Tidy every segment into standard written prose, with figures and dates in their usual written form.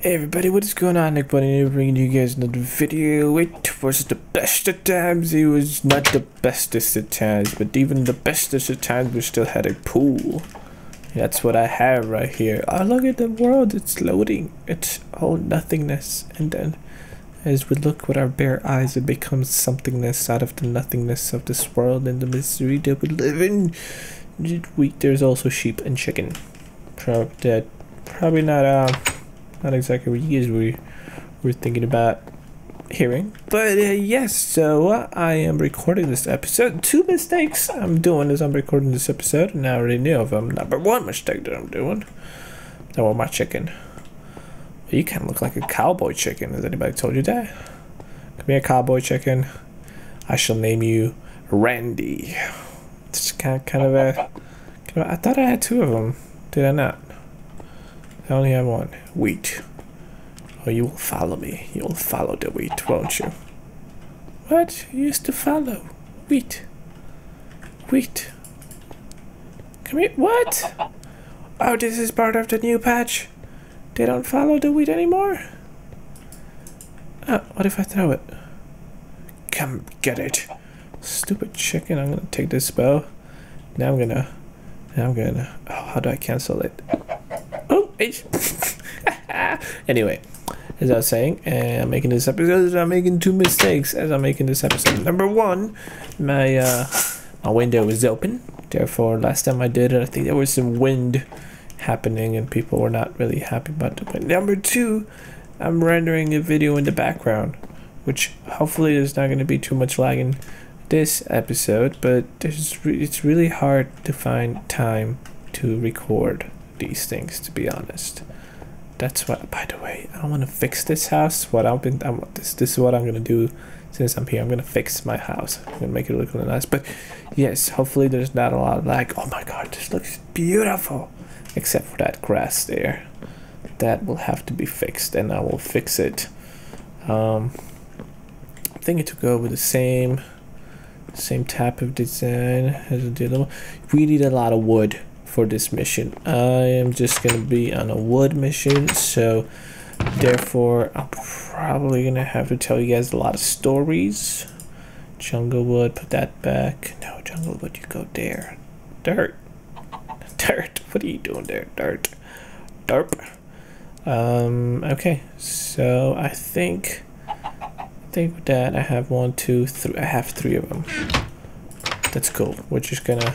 Hey everybody, what is going on? Nick Bunny here, bringing you guys another video. It was the best of times. It was not the bestest of times, but even the bestest of times we still had a pool. That's what I have right here. Oh, look at the world, it's loading. It's all nothingness, and then as we look with our bare eyes, it becomes somethingness out of the nothingness of this world and the misery that we live in. There's also sheep and chicken. Probably not exactly what you guys were thinking about hearing, but yes. So I am recording this episode. Two mistakes I'm doing as I'm recording this episode, and I already knew of them. Number one mistake that I'm doing, I want my chicken. Well, you kind of look like a cowboy chicken. Has anybody told you that? Come here, cowboy chicken. I shall name you Randy. It's kind of a. I thought I had two of them. Did I not? I only have one. Wheat. Oh, you will follow me. You'll follow the wheat, won't you? What? You used to follow. Wheat. Wheat. Come here. What? Oh, this is part of the new patch. They don't follow the wheat anymore? Oh, what if I throw it? Come get it. Stupid chicken. I'm gonna take this bow. Now I'm gonna. Oh, how do I cancel it? Oh, anyway, as I was saying, I'm making this episode. I'm making two mistakes as I'm making this episode. Number one, my window is open. Therefore, last time I did it, I think there was some wind happening, and people were not really happy about the wind. Number two, I'm rendering a video in the background, which hopefully there's not going to be too much lag in this episode. But it's really hard to find time to record these things, to be honest. That's what. By the way, I want to fix this house. This is what I'm gonna do since I'm here. I'm gonna fix my house. I'm gonna make it look really nice. But yes, hopefully there's not a lot of lag. Oh my god, this looks beautiful, except for that grass there. That will have to be fixed, and I will fix it. I'm thinking to go with the same type of design as the other one. We need a lot of wood for this mission. I am just gonna be on a wood mission, so therefore I'm probably gonna have to tell you guys a lot of stories. Jungle wood, put that back. No, jungle wood, you go there. Dirt. What are you doing there? Dirt. Derp. Okay, so I think with that I have one, two, three. I have three of them. That's cool. We're just gonna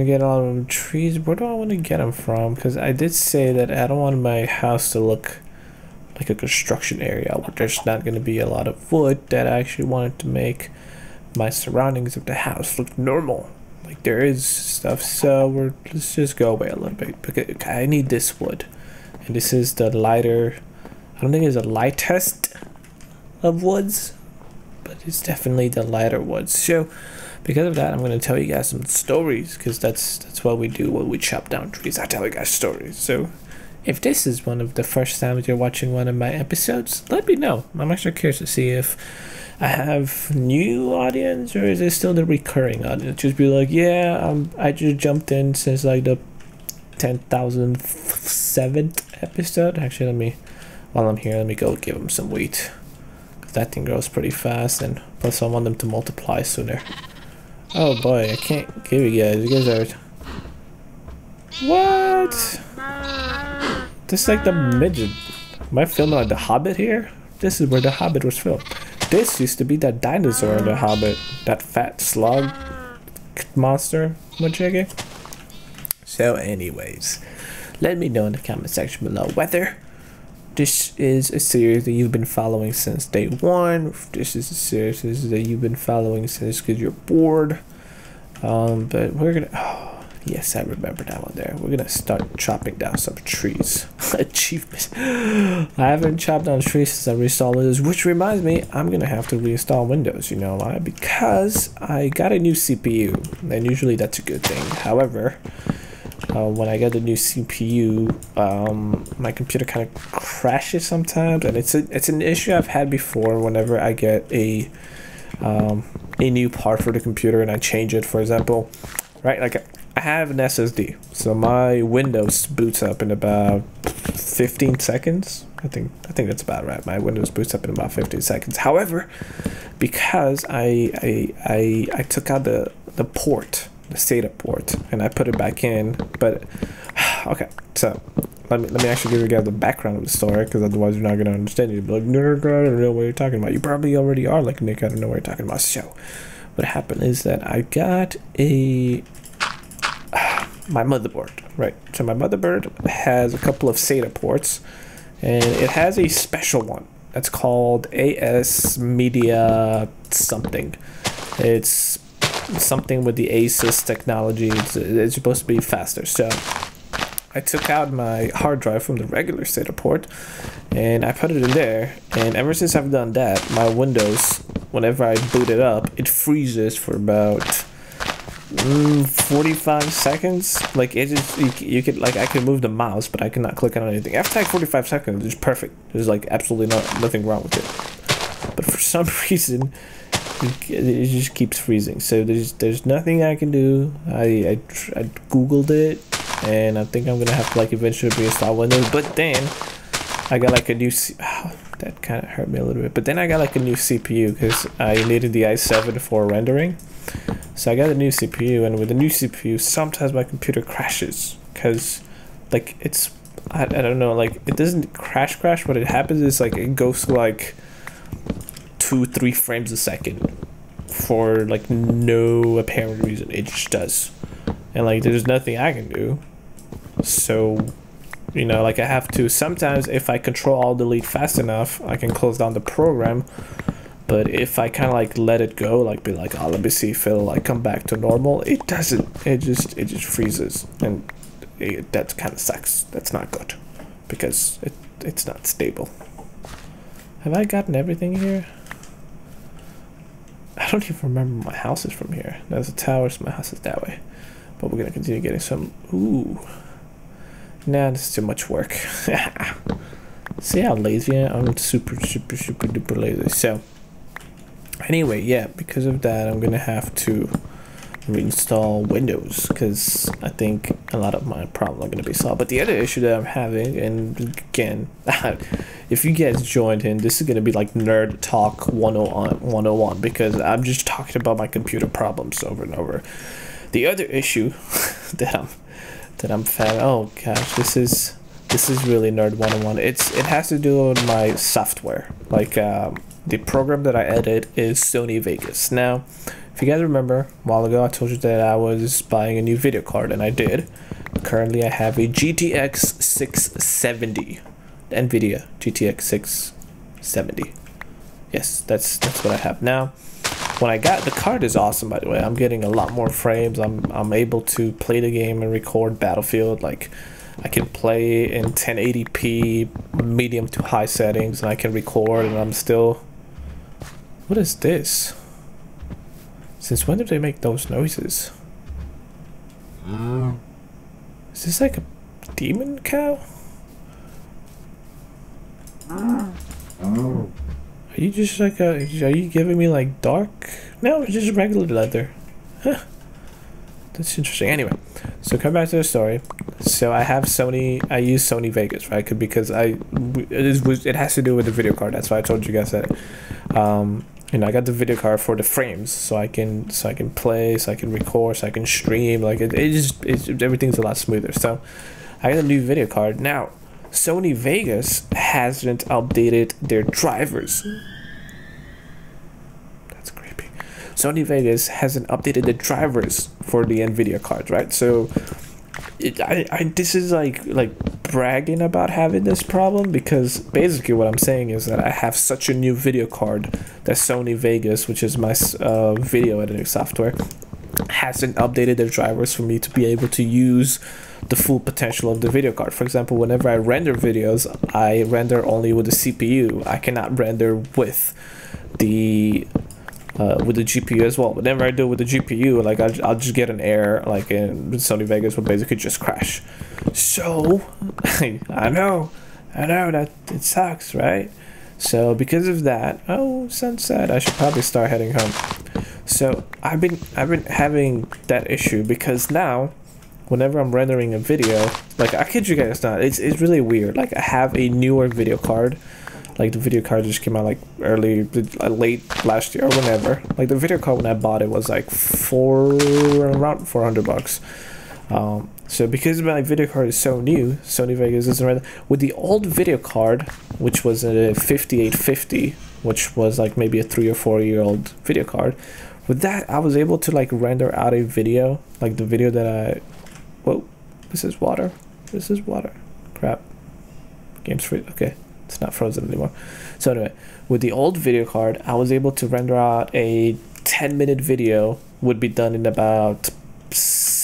get a lot of trees. Where do I want to get them from? Because I did say that I don't want my house to look like a construction area where there's not going to be a lot of wood. That I actually wanted to make my surroundings of the house look normal, like there is stuff. So let's just go away a little bit, because I need this wood, and this is the lighter. I don't think it's a lightest of woods, but it's definitely the lighter woods. So because of that, I'm going to tell you guys some stories, because that's what we do when we chop down trees. I tell you guys stories. So if this is one of the first times you're watching one of my episodes, let me know. I'm actually curious to see if I have new audience, or is it still the recurring audience? Just be like, yeah, I just jumped in since like the 10,007th episode. Actually, while I'm here, let me go give them some wheat, because that thing grows pretty fast, and plus I want them to multiply sooner. Oh boy, I can't give you guys. You guys are. What? This is like the midget. Am I filming like the Hobbit here? This is where the Hobbit was filmed. This used to be that dinosaur in the Hobbit. That fat slug monster. So, anyways, let me know in the comment section below whether this is a series that you've been following since day one. If this is a series that you've been following since because you're bored. But we're gonna. Oh, yes, I remember that one there. We're gonna start chopping down some trees. Achievement. I haven't chopped down trees since I reinstalled Windows, which reminds me, I'm gonna have to reinstall Windows. You know why? Because I got a new CPU, and usually that's a good thing. However, when I get the new CPU, my computer kind of crashes sometimes, and it's an issue I've had before. Whenever I get a new part for the computer and I change it, for example, right? Like I have an SSD, so my Windows boots up in about 15 seconds. I think that's about right. My Windows boots up in about 15 seconds. However, because I took out the port, the SATA port, and I put it back in, but okay, so let me actually give you guys the background of the story, because otherwise you're not gonna understand. You'll be like, Nick, I don't know what you're talking about. You probably already are like, Nick, I don't know what you're talking about. So what happened is that I got my motherboard, right? So my motherboard has a couple of SATA ports, and it has a special one that's called AS Media something. It's something with the ASUS technology. It's supposed to be faster. So I took out my hard drive from the regular SATA port and I put it in there, and ever since I've done that, my Windows, whenever I boot it up, it freezes for about 45 seconds. Like, it just, you could, like, I can move the mouse, but I cannot click on anything. After like 45 seconds, it's perfect. There's like absolutely nothing wrong with it. But for some reason, it just keeps freezing. So there's nothing I can do. I googled it, and I think I'm gonna have to like eventually reinstall Windows. But then I got like a new that kind of hurt me a little bit. But then I got like a new CPU because I needed the i7 for rendering. So I got a new CPU, and with the new CPU, sometimes my computer crashes because, like, it's I don't know, like, it doesn't crash. What it happens is like it goes to like 2-3 frames a second for like no apparent reason. It just does, and like there's nothing I can do. So, you know, like I have to sometimes, if I control alt delete fast enough, I can close down the program. But if I kind of like let it go, like be like, oh, let me see if it'll like come back to normal, it doesn't. It just freezes, and that kind of sucks. That's not good because it's not stable. Have I gotten everything here? I don't even remember my house is from here. There's a tower, so my house is that way. But we're gonna continue getting some. Ooh, nah, this is too much work. See how lazy I am? I'm super duper lazy. So anyway, yeah, because of that, I'm gonna have to reinstall Windows because I think a lot of my problems are gonna be solved. But the other issue that I'm having, and again, if you guys joined in, this is gonna be like nerd talk 101 because I'm just talking about my computer problems over and over. The other issue that I'm having, oh gosh, this is really nerd 101. It has to do with my software. Like the program that I edit is Sony Vegas. Now, if you guys remember, a while ago I told you that I was buying a new video card, and I did. Currently, I have a GTX 670, NVIDIA GTX 670. Yes, that's what I have now. When I got the card is awesome, by the way. I'm getting a lot more frames. I'm able to play the game and record Battlefield. Like, I can play in 1080p medium to high settings, and I can record, and I'm still. What is this? Since when did they make those noises? Is this like a demon cow? Are you just like are you giving me like dark? No, it's just regular leather. Huh. That's interesting. Anyway, so come back to the story. So I have Sony. I use Sony Vegas, right? Because it has to do with the video card. That's why I told you guys that. You know, I got the video card for the frames, so I can play, so I can record, so I can stream. Like everything's a lot smoother. So I got a new video card now. Sony Vegas hasn't updated their drivers. That's creepy. Sony Vegas hasn't updated the drivers for the NVIDIA cards, right? So this is like bragging about having this problem, because basically what I'm saying is that I have such a new video card that Sony Vegas, which is my video editing software, hasn't updated their drivers for me to be able to use the full potential of the video card. For example, whenever I render videos, I render only with the CPU. I cannot render with the GPU as well. Whenever I do it with the GPU, like I'll just get an error, like in Sony Vegas will basically just crash. So I know that it sucks, right? So because of that, oh, sunset, I should probably start heading home. So I've been having that issue because now whenever I'm rendering a video, like I kid you guys not, it's really weird. Like I have a newer video card. Like the video card just came out like late last year or whenever. Like the video card when I bought it was like around $400. So because my video card is so new, Sony Vegas isn't render. With the old video card, which was a 5850, which was like maybe a 3 or 4 year old video card, with that I was able to like render out a video, like the video that I, whoa, this is water, crap, game's free, okay. It's not frozen anymore. So anyway, with the old video card, I was able to render out a 10-minute video, would be done in about 6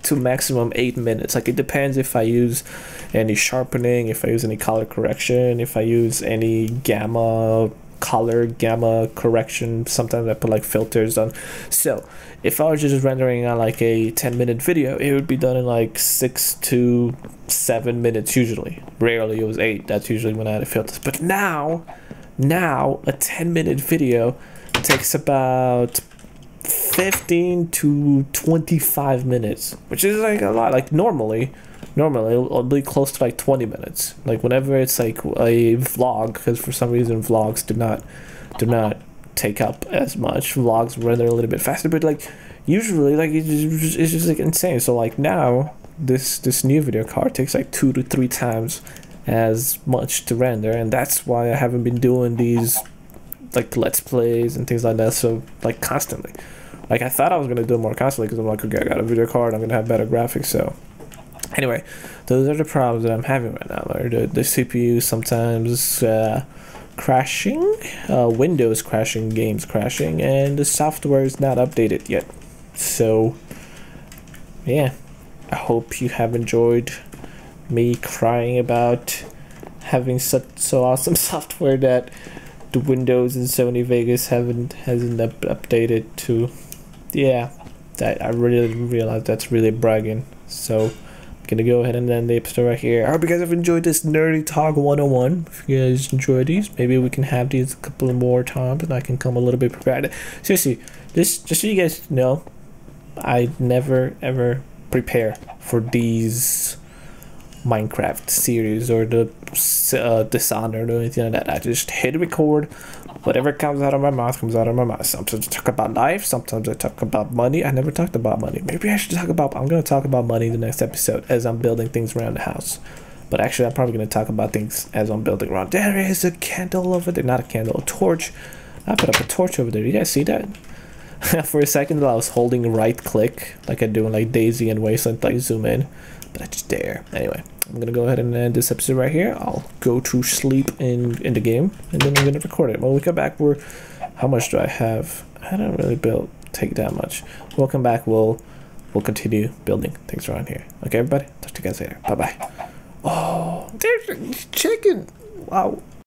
to maximum 8 minutes. Like it depends if I use any sharpening, if I use any color correction, if I use any gamma correction. Sometimes I put like filters on. So if I was just rendering on like a 10-minute video, it would be done in like 6 to 7 minutes usually. Rarely it was 8. That's usually when I had filters. But now a 10-minute video takes about 15 to 25 minutes, which is like a lot. Like normally it'll be close to like 20 minutes. Like whenever it's like a vlog, because for some reason vlogs do not take up as much. Vlogs render a little bit faster, but like usually like it's just like insane. So like now this new video card takes like 2 to 3 times as much to render, and that's why I haven't been doing these like let's plays and things like that so like constantly. Like I thought I was gonna do it more constantly because I'm like, okay, I got a video card, I'm gonna have better graphics. So anyway, those are the problems that I'm having right now. Like the CPU sometimes crashing, Windows crashing, games crashing, and the software is not updated yet. So yeah, I hope you have enjoyed me crying about having so awesome software that the Windows and Sony Vegas hasn't updated to. Yeah, that I really didn't realize that's really bragging. So I'm gonna go ahead and end the episode right here. I hope you guys have enjoyed this Nerdy Talk 101. If you guys enjoyed these, maybe we can have these a couple more times and I can come a little bit prepared. Seriously, this just so you guys know, I never ever prepare for these Minecraft series or the Dishonored or anything like that. I just hit record. Whatever comes out of my mouth comes out of my mouth. Sometimes I talk about life, sometimes I talk about money. I never talked about money. Maybe I should talk about, I'm going to talk about money in the next episode as I'm building things around the house. But actually I'm probably going to talk about things as I'm building around. There is a candle over there, not a candle, a torch. I put up a torch over there. You guys see that? For a second I was holding right click like I do in like Daisy and Wasteland, like zoom in, but I just dare. Anyway, I'm gonna go ahead and end this episode right here. I'll go to sleep in the game and then I'm gonna record it. When we come back, how much do I have? I don't really take that much. We'll come back, we'll continue building things around here. Okay everybody, talk to you guys later. Bye bye. Oh, there's a chicken. Wow.